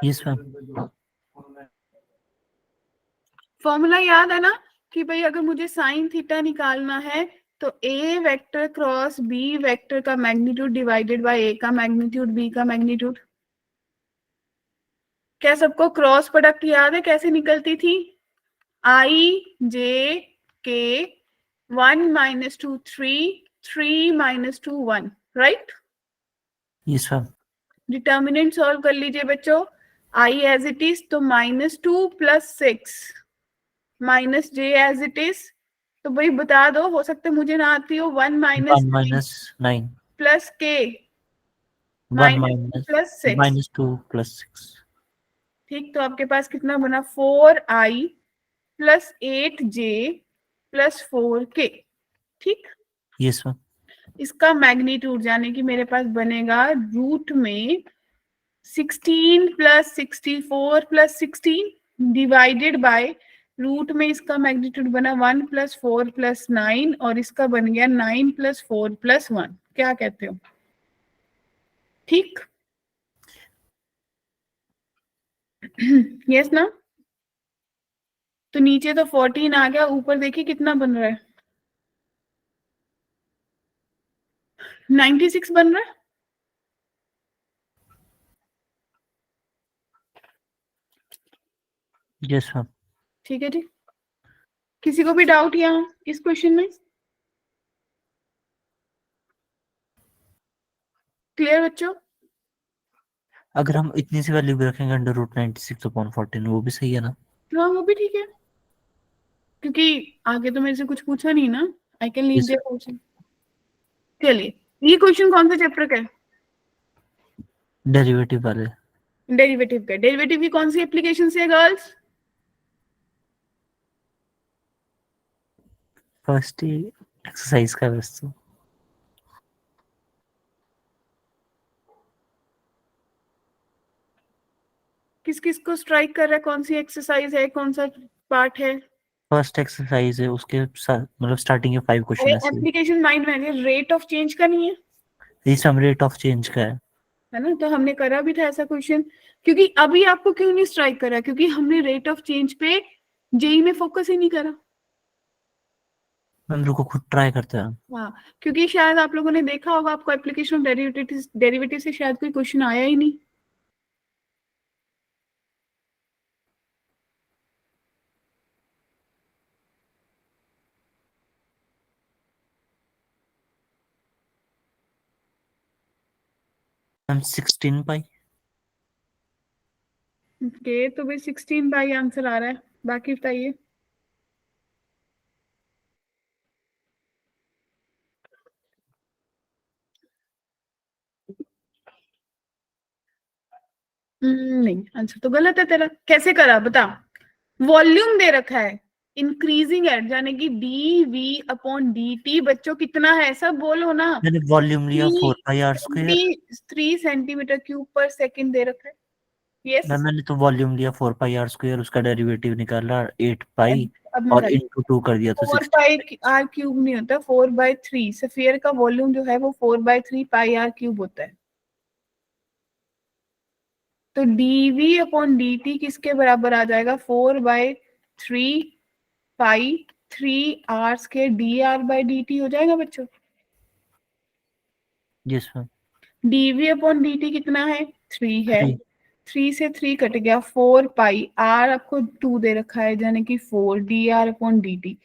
Yes ma'am. फॉर्मूला याद है ना कि भाई अगर मुझे साइन थीटा निकालना है तो ए वेक्टर क्रॉस बी वेक्टर का मैग्नीट्यूड डिवाइडेड बाय ए का मैग्नीट्यूड बी का मैग्नीट्यूड। क्या सबको क्रॉस प्रोडक्ट याद है कैसे निकलती थी? आई जे के 1 - 2 3 3 - 2 1, right? Yes ma'am. Determinant solve कर लीजिए बच्चों। आई एज इट इज तो -2 + 6 minus J as it is, तो भाई बता दो, हो सकता है मुझे ना आती हो। 1 - 1 - 9 प्लस के 1 -+ 2 + 6। ठीक, तो आपके पास कितना बना? 4i + 8j + 4k, ठीक। Yes ma'am. इसका मैग्नीट्यूड यानी कि मेरे पास बनेगा रूट में 16 + 64 + 16 डिवाइडेड बाय रूट में इसका मैग्नीट्यूड बना 1 + 4 + 9 और इसका बन गया 9 + 4 + 1। क्या कहते हो? ठीक यस ना? तो नीचे तो 14 आ गया, ऊपर देखिए कितना बन रहा है, 96 बन रहा है। Yes ma'am. ठीक है जी, किसी को भी डाउट यहाँ इस क्वेश्चन में? क्लियर बच्चों? अगर हम इतनी सी वैल्यू भी रखेंगे √96/14 वो भी सही है ना? हाँ वो भी ठीक है, क्योंकि आगे तो मेरे से कुछ पूछा नहीं ना, I can leave Yes, there question. चलिए, ये क्वेश्चन कौन से चैप्टर का है? डेरिवेटिव वाले। डेरिवेटिव का। डेरिवेटिव की कौन सी एप्लीकेशन है गर्ल्स? फर्स्ट ही एक्सरसाइज का बस तो। किस किस को स्ट्राइक कर रहा है, कौन सी एक्सरसाइज है, कौन सा पार्ट है? फर्स्ट एक्सरसाइज है, उसके साथ मतलब स्टार्टिंग के 5 क्वेश्चन अरे ऐसे। एप्लीकेशन माइंड में है, रेट ऑफ चेंज का नहीं है, ये सम रेट ऑफ चेंज का है ना? तो हमने करा भी था ऐसा क्वेश्चन, क्योंकि अभी आपको क्यों नहीं स्ट्राइक करा? क्योंकि हमने रेट ऑफ चेंज पे जेई में फोकस ही नहीं करा। हम लोग को खुद ट्राई करते हैं। हाँ, क्योंकि शायद आप लोगों ने देखा होगा, आपको एप्लीकेशन ऑफ डेरिवेटिव से शायद कोई क्वेश्चन आया ही नहीं। हम 16 पाई। ओके, तो भाई 16 बाई आंसर आ रहा है, बाकी बताइए। नहीं, आंसर तो गलत है तेरा। कैसे करा बता? वॉल्यूम दे रखा है, इंक्रीजिंग एट यानी कि dv/dt बच्चों कितना है, सब बोलो ना। मैंने वॉल्यूम लिया 4πr²। 3 cm3/s दे रखा है। यस, मैंने तो वॉल्यूम लिया 4πr², उसका डेरिवेटिव निकाला 8 पाई अब मैं और बताती इनटू 2 कर दिया तो 4 16। पाई आर क्यूब नहीं होता, 4/3 सफियर का वॉल्यूम जो है वो 4/3 पाई आर क्यूब होता है। तो dv/dt किसके बराबर आ जाएगा? 4/3 पाई 3r² dr/dt हो जाएगा बच्चों। Yes ma'am. dv/dt कितना है? 3 है। 3। 3 से 3 कट गया, 4 पाई, आर आपको 2 दे रखा है यानी कि 4 D r upon d T.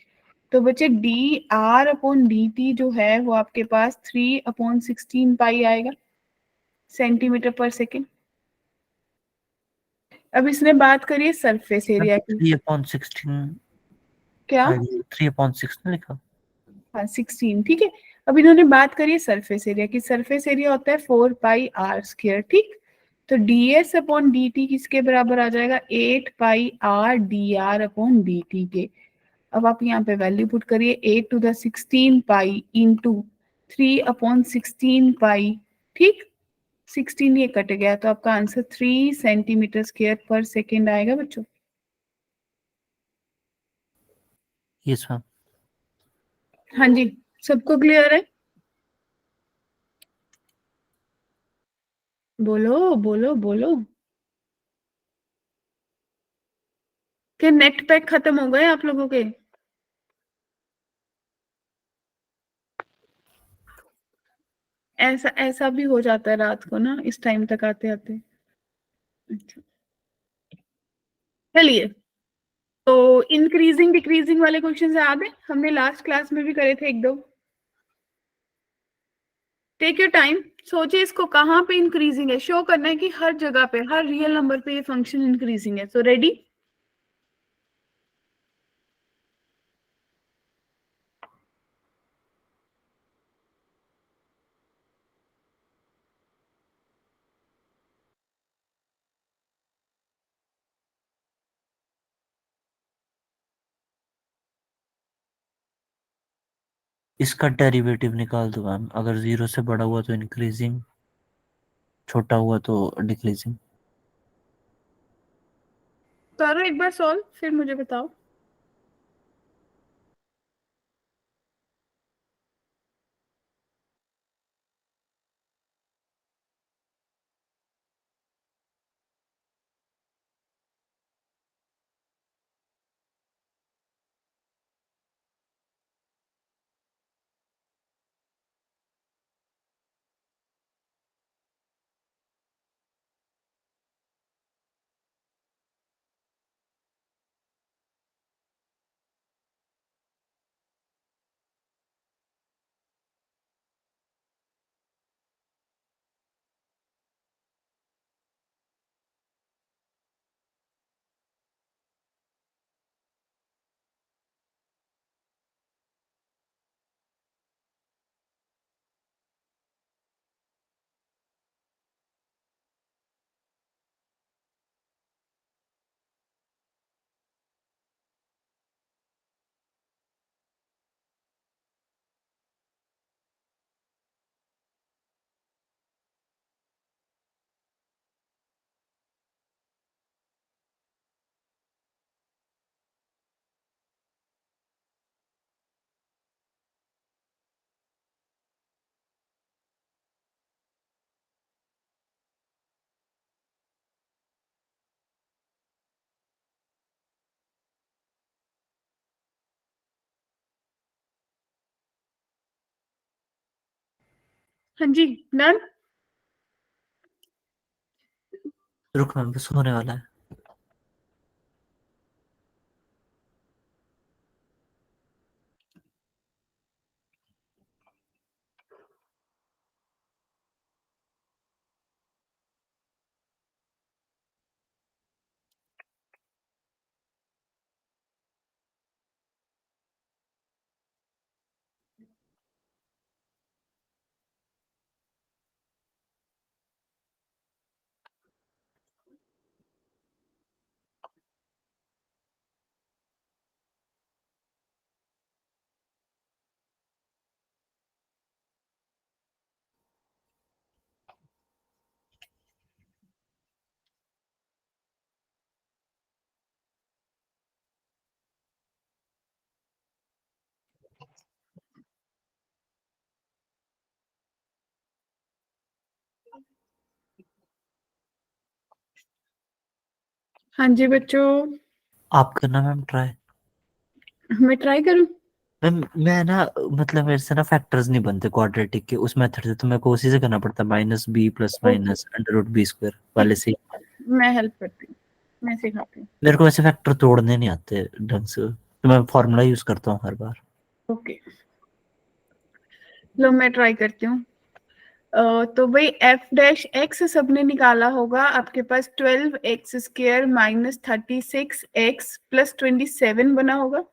तो बच्चे D r upon d t जो है वो आपके पास 3/16 पाई आएगा सेंटीमीटर पर सेकेंड। अब इसने बात करी सरफेस एरिया की। 3/16 क्या? 3/6 लिखा। हाँ 16, ठीक है। अब इन्होंने बात करी सरफेस एरिया की। सरफेस एरिया होता है 4 पाई आर स्क्वायर, ठीक। तो ds अपॉन डी टी किसके बराबर आ जाएगा? 8 pi r d r upon d t के। अब आप यहाँ पे वैल्यू पुट करिए, 8 to the 16 पाई इंटू 3/16 पाई, ठीक। 16 ये कट गया तो आपका आंसर 3 सेंटीमीटर स्क्वायर पर सेकेंड आएगा बच्चों। Yes ma'am. हाँ जी, सबको क्लियर है? बोलो बोलो बोलो। क्या नेट पैक खत्म हो गए आप लोगों के? ऐसा ऐसा भी हो जाता है रात को ना, इस टाइम तक आते आते। अच्छा, चलिए। तो इंक्रीजिंग डिक्रीजिंग वाले क्वेश्चन याद है? हमने लास्ट क्लास में भी करे थे एक दो। टेक योर टाइम, सोचिए इसको कहाँ पे इंक्रीजिंग है। शो करना है कि हर जगह पे, हर रियल नंबर पे ये फंक्शन इंक्रीजिंग है। So ready? इसका डेरिवेटिव निकाल दो मैम। अगर 0 से बड़ा हुआ तो इंक्रीजिंग, छोटा हुआ तो डिक्रीजिंग। करो एक बार सॉल्व, फिर मुझे बताओ। हाँ जी, डन। रुक मैम, बस होने वाला है। हाँ जी बच्चों, आप करना मैम ट्राई। मैं ट्राई करूं? मैम मैं ना मतलब मेरे से ना फैक्टर्स नहीं बनते क्वाड्रेटिक के उस मेथड से, तो मेरे को उसी से करना पड़ता है, minus B plus minus under root B square वाले से। मैं हेल्प करती हूँ, मैं सिखाती हूँ। मेरे को वैसे फैक्टर तोड़ने नहीं आते ढंग से, तो मैं फॉर्मूला यूज करता हूँ हर बार। ओके, लो मैं ट्राई करती हूँ। तो भाई एफ डैश एक्स सबने निकाला होगा, आपके पास 12x² माइनस 36x प्लस 27 बना होगा,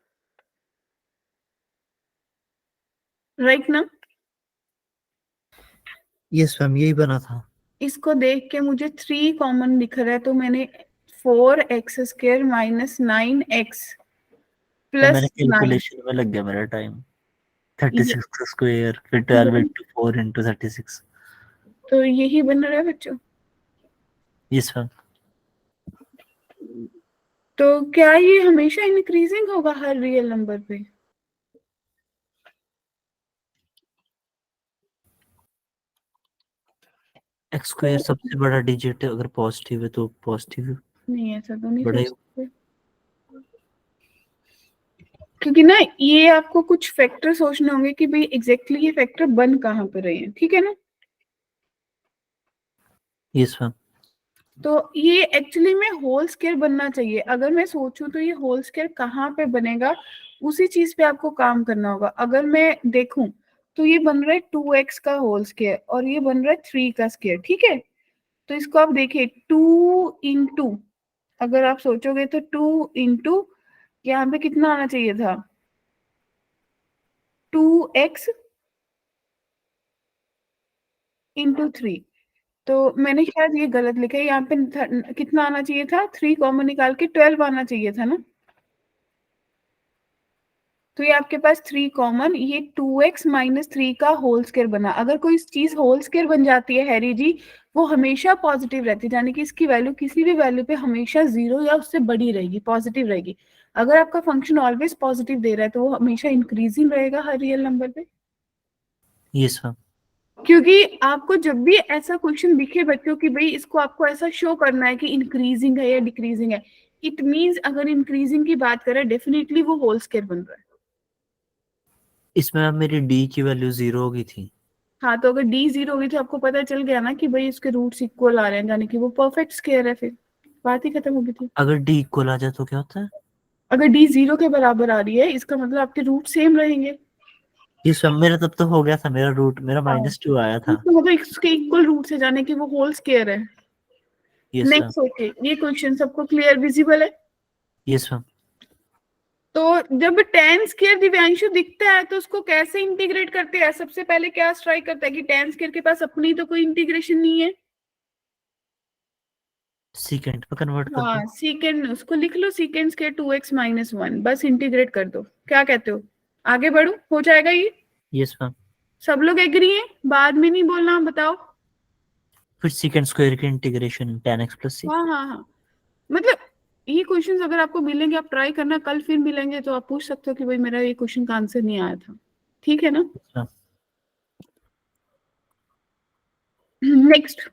राइट ना? यस मैम यही बना था। इसको देख के मुझे 3 कॉमन दिख रहा है, तो मैंने 4x² माइनस 9x मैंने प्लस 9, कैलकुलेशन में लग गया मेरा टाइम। 36 का स्क्वायर फिर 12 इंटू 4 इंटू 36। तो यही बन रहा है बच्चों। Yes ma'am. तो क्या ये हमेशा इंक्रीजिंग होगा हर रियल नंबर पे? एक्स स्क्वायर सबसे बड़ा डिजिट है, अगर पॉजिटिव है तो पॉजिटिव नहीं, ऐसा तो नहीं बड़ा सोच ही। सकते, क्योंकि ना ये आपको कुछ फैक्टर सोचने होंगे कि भाई एग्जैक्टली ये फैक्टर बन कहाँ पे रहे हैं, ठीक है ना? Yes ma'am. तो ये एक्चुअली में होल स्क्वायर बनना चाहिए। अगर मैं सोचूं तो ये होल स्क्वायर कहाँ पे बनेगा, उसी चीज पे आपको काम करना होगा। अगर मैं देखूं तो ये बन रहा है 2x का होल स्क्वायर और ये बन रहा है 3 का स्क्वायर, ठीक है? तो इसको आप देखिए 2 इंटू, अगर आप सोचोगे तो 2 इंटू यहाँ पे कितना आना चाहिए था, 2x इंटू 3। तो मैंने शायद ये गलत लिखा है, यहाँ पे कितना आना चाहिए था, 3 कॉमन निकाल के 12 आना चाहिए था ना? तो ये आपके पास 3 कॉमन, ये 2x माइनस 3 का होल स्क्वायर बना। अगर कोई चीज होल स्क्वायर बन जाती है हैरी जी, वो हमेशा पॉजिटिव रहती है, यानी कि इसकी वैल्यू किसी भी वैल्यू पे हमेशा 0 या उससे बड़ी रहेगी, पॉजिटिव रहेगी। अगर आपका फंक्शन ऑलवेज पॉजिटिव दे रहा है तो वो हमेशा इंक्रीजिंग रहेगा हर रियल नंबर पे। Yes ma'am. क्योंकि आपको जब भी ऐसा क्वेश्चन दिखे बच्चों कि भाई इसको आपको ऐसा शो करना है कि इंक्रीजिंग है या डिक्रीजिंग है, इट मींस अगर इंक्रीजिंग की बात करें डेफिनेटली वो होल स्क्वायर बन रहा है। इसमें मैम मेरी डी की वैल्यू 0 हो गई थी। हाँ, तो अगर डी 0 होगी तो आपको पता चल गया ना कि भाई इसके रूट्स इक्वल आ रहे हैं, यानी कि वो परफेक्ट स्क्वायर है, फिर बात ही खत्म होगी थी। अगर डी इक्वल आ जाए तो क्या होता है? अगर डी 0 के बराबर आ रही है इसका मतलब आपके रूट सेम रहेंगे। यस मैम मेरा तब तो हो गया था, मेरा रूट मेरा हाँ, -2 आया था। इसका मतलब इसके इक्वल रूट से जाने की वो होल स्क्वायर है। Yes ma'am. नेक्स्ट, ओके, ये क्वेश्चन सबको क्लियर विजिबल है? Yes ma'am. तो जब tan स्क्वायर दिव्यांशु दिखता है तो उसको कैसे इंटीग्रेट करते हैं? सबसे पहले क्या स्ट्राइक करता है कि tan स्क्वायर के पास अपनी तो कोई इंटीग्रेशन नहीं है। सीकेंड पे कन्वर्ट कर हाँ, दो। सीकेंड, उसको लिख लो सीकेंड स्क्वायर 2x माइनस 1, बस इंटीग्रेट कर दो। क्या कहते हो, आगे बढ़ो, हो जाएगा ये? Yes ma'am. सब लोग एग्री हैं? बाद में नहीं बोलना, बताओ। फिर सीकेंड स्क्वायर की integration tan x plus c। हाँ हाँ हाँ, मतलब ये क्वेश्चंस अगर आपको मिलेंगे आप ट्राई करना, कल फिर मिलेंगे तो आप पूछ सकते हो कि भाई मेरा ये क्वेश्चन का आंसर नहीं आया था, ठीक है ना? मैम नेक्स्ट,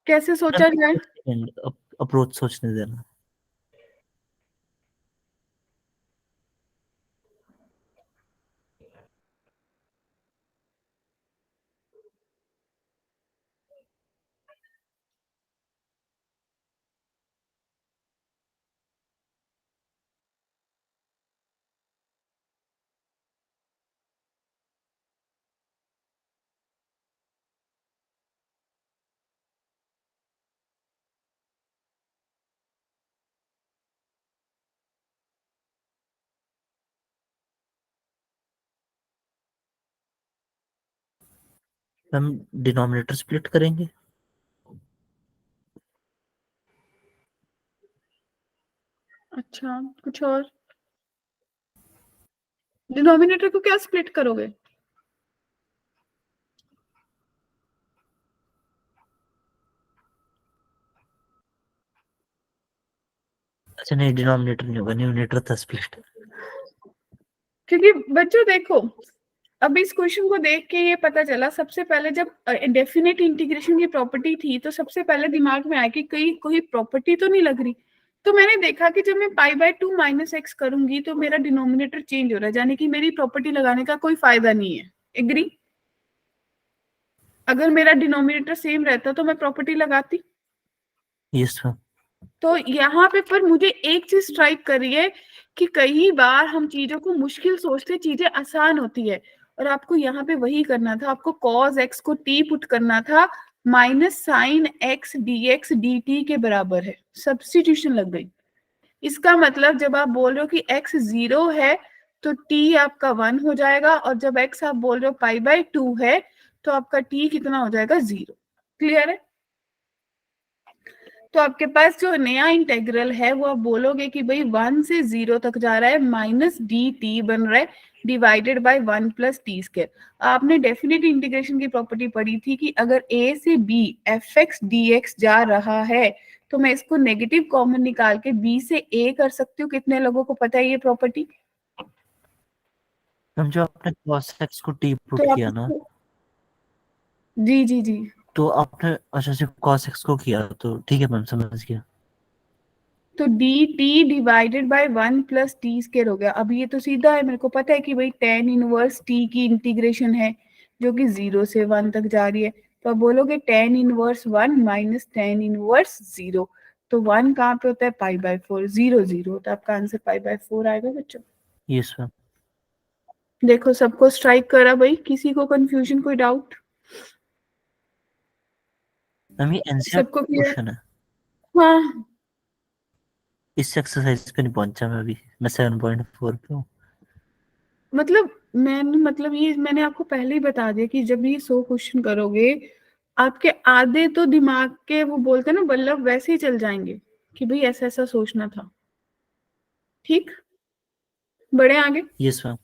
कैसे सोचा जाए? अप्रोच सोचने देना। हम डिनोमिनेटर स्प्लिट करेंगे। अच्छा, कुछ और? डिनोमिनेटर को क्या स्प्लिट करोगे? अच्छा नहीं, डिनोमिनेटर नहीं होगा, न्यूमरेटर था स्प्लिट। क्योंकि बच्चों देखो, अब इस क्वेश्चन को देख के ये पता चला, सबसे पहले जब डेफिनेट इंटीग्रेशन की प्रॉपर्टी थी तो सबसे पहले दिमाग में आया कि कोई प्रॉपर्टी तो नहीं लग रही। तो मैंने देखा कि जब मैं π/2 माइनस एक्स करूंगी तो मेरा डिनोमिनेटर चेंज हो रहा है, यानी कि मेरी प्रॉपर्टी लगाने का कोई फायदा नहीं है। एग्री? अगर मेरा डिनोमिनेटर सेम रहता तो मैं प्रॉपर्टी लगाती। Yes ma'am. तो यहाँ पे पर मुझे एक चीज स्ट्राइक कर रही है कि कई बार हम चीजों को मुश्किल सोचते, चीजें आसान होती है, और आपको यहाँ पे वही करना था। आपको cos x को t पुट करना था minus sine x dx dt के बराबर है। सब्स्टिट्यूशन लग गई। इसका मतलब जब आप बोल रहे हो कि x 0 है तो t आपका 1 हो जाएगा, और जब x आप बोल रहे हो π/2 है तो आपका t कितना हो जाएगा? 0। क्लियर है? तो आपके पास जो नया इंटेग्रल है वो आप बोलोगे कि भाई 1 से 0 तक जा रहा है, माइनस dt बन रहा है divided by 1 plus T square. आपने डेफिनेट इंटीग्रेशन की प्रॉपर्टी पढ़ी थी कि अगर a से b fx dx जा रहा है तो मैं इसको नेगेटिव कॉमन निकाल के b से a कर सकती हूँ। कितने लोगों को पता है ये प्रॉपर्टी? मैम जो आपने cos x को t पुट तो किया ना, जी जी जी, तो आपने अच्छा सिर्फ cos x को किया तो ठीक है मैम, समझ गया। तो dt divided by 1 plus T square हो गया। अब ये तो सीधा है, मेरे को पता है कि भाई tan इनवर्स t की इंटीग्रेशन है जो कि 0 से 1 तक जा रही है। तो आप बोलोगे tan inverse 1 minus tan inverse 0। तो 1 कहाँ पे होता है? π/4। 0 0 तो आपका आंसर π/4 आएगा बच्चों। Yes ma'am. देखो सबको स्ट्राइक करा भाई, किसी को कंफ्यूजन, कोई डाउट? मैम ये एनसीईआरटी सबको क्लियर? क्वेश्चन है, हाँ, इस एक्सरसाइज पे नहीं पहुंचा मैं अभी, मैं 7.4 पे हूँ। मतलब ये मैंने आपको पहले ही बता दिया कि जब ये 100 क्वेश्चन करोगे आपके आधे तो दिमाग के वो बोलते हैं ना बल्लभ, वैसे ही चल जाएंगे कि भाई ऐसा ऐसा सोचना था। ठीक, बढ़े आगे। Yes ma'am.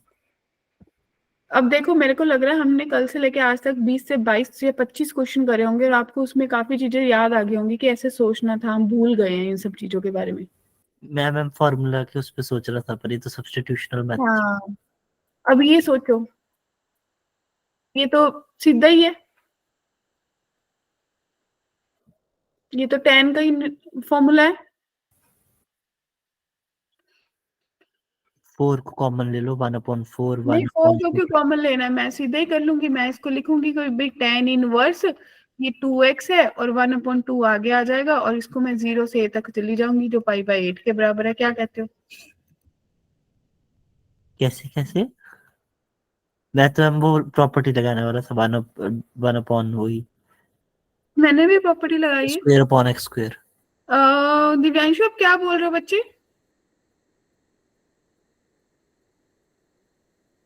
अब देखो मेरे को लग रहा है हमने कल से लेके आज तक 20 से 22 या 25 क्वेश्चन करे होंगे और आपको उसमें काफी चीजें याद आ गई होंगी कि ऐसे सोचना था। हम भूल गए हैं इन सब चीजों के बारे में। मैं मैम फार्मूला के उस पे सोच रहा था, पर ये तो सब्स्टिट्यूशनल मेथड। हाँ, अब ये सोचो, ये तो सीधा ही है, ये तो tan का ही फॉर्मूला है। 4 को कॉमन ले लो, 1/4 नहीं, 1 4 को क्यों कॉमन लेना है? मैं सीधे ही कर लूंगी, मैं इसको लिखूंगी कोई भाई tan इनवर्स ये 2x है और 1/2 आगे आ जाएगा, और इसको मैं 0 से a तक चली जाऊंगी जो π/8 के बराबर है। क्या कहते हो? कैसे कैसे? मैं तो हम वो प्रॉपर्टी लगाने वाला था, 1/, वही मैंने भी प्रॉपर्टी लगाई है। Square upon x square. Divyanshu आप क्या बोल रहे हो बच्चे?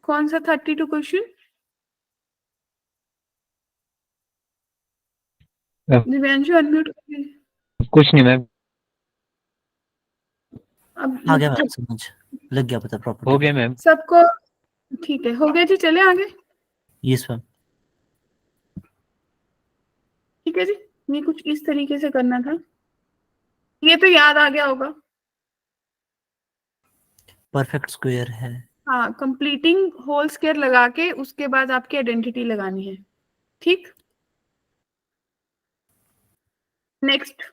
कौन सा 32 क्वेश्चन? दिव्यांशु अनम्यूट कर। कुछ नहीं मैम, अब आ गया मैम, समझ लग गया पता प्रॉपर्टी। हो गया मैम। सबको ठीक है, हो गया जी, चले आगे। Yes ma'am. ठीक है जी, ये कुछ इस तरीके से करना था, ये तो याद आ गया होगा। परफेक्ट स्क्वायर है। हाँ, कंप्लीटिंग होल स्क्वायर लगा के उसके बाद आपकी आइडेंटिटी लगानी है। ठीक, नेक्स्ट।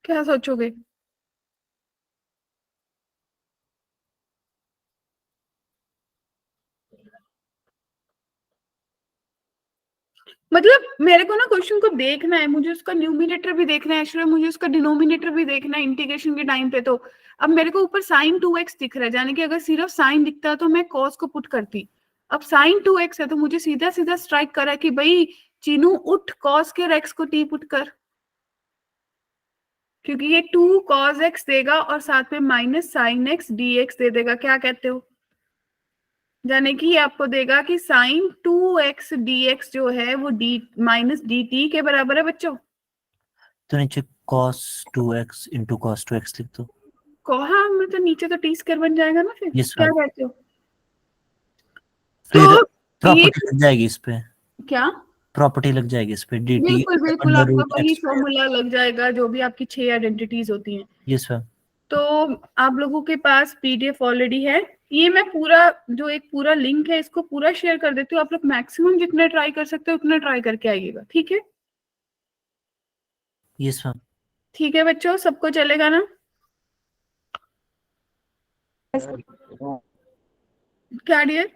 क्या सोचोगे? मतलब मेरे को ना क्वेश्चन को देखना है, मुझे उसका न्यूमिनेटर भी देखना है, एक्चुअली मुझे उसका डिनोमिनेटर भी देखना है इंटीग्रेशन के टाइम पे। तो अब मेरे को ऊपर साइन 2x दिख रहा है, यानी कि अगर सिर्फ साइन दिखता तो मैं कॉस को पुट करती। अब साइन 2x है तो मुझे सीधा सीधा स्ट्राइक करा कि भाई चीनू उठ, कॉस के x को t पुट कर, क्योंकि ये 2 cos x देगा और साथ में माइनस साइन x dx दे देगा। क्या कहते हो? यानी कि आपको देगा कि साइन 2x dx जो है वो d माइनस dt के बराबर है बच्चों। तो नीचे cos 2x into cos 2x लिख दो। हाँ, मतलब नीचे तो टी स्क्वायर बन जाएगा ना फिर। Yes, क्या ma'am. कहते हो? फिर तो प्रॉपर्टी लग जाएगी इस पे, क्या? प्रॉपर्टी लग जाएगी इस पे, dt बिल्कुल बिल्कुल, under आपका root वही x। फॉर्मूला लग जाएगा जो भी आपकी 6 आइडेंटिटीज होती हैं। Yes ma'am. तो आप लोगों के पास पीडीएफ ऑलरेडी है। ये मैं पूरा जो एक पूरा लिंक है इसको पूरा शेयर कर देती हूँ। आप लोग मैक्सिमम जितना ट्राई कर सकते हो उतना ट्राई करके आइएगा, ठीक है? Yes ma'am. ठीक है बच्चों, सबको चलेगा ना? क्या डियर?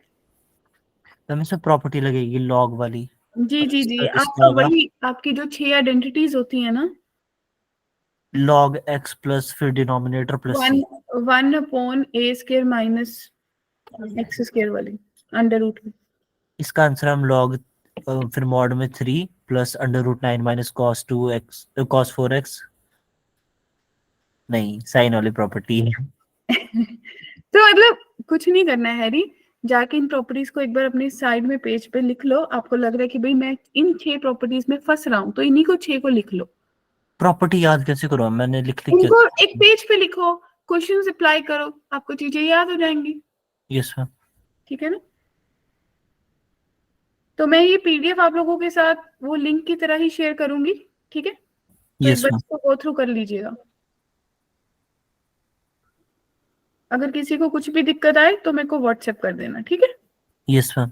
मैम इसमें प्रॉपर्टी लगेगी लॉग वाली। जी जी जी, इसका आपका होगा वही आपकी जो 6 आइडेंटिटीज होती है ना, log x प्लस फिर denominator plus c। 1/a² minus x² वाली अंडर रूट में। इसका आंसर हम log फिर मॉड में 3 plus √9 minus cos 2x cos 4x नहीं साइन वाली प्रॉपर्टी है। तो मतलब कुछ नहीं करना है हैरी, जाके इन प्रॉपर्टीज को एक बार अपने साइड में पेज पे लिख लो। आपको लग रहा है कि भाई मैं इन 6 प्रॉपर्टीज में फंस रहा हूँ, तो इन्हीं को 6 को लिख लो। प्रॉपर्टी याद कैसे करो? मैंने लिख के इनको एक पेज पे लिखो, क्वेश्चन अप्लाई करो, आपको चीजें याद हो जाएंगी। Yes ma'am. ठीक है ना? तो मैं ये पीडीएफ आप लोगों के साथ वो लिंक की तरह ही शेयर करूंगी, ठीक है? तो एक यस बार मैम। इसको गो थ्रू कर लीजिएगा। अगर किसी को कुछ भी दिक्कत आए तो मेरे को व्हाट्सएप कर देना, ठीक है? Yes ma'am.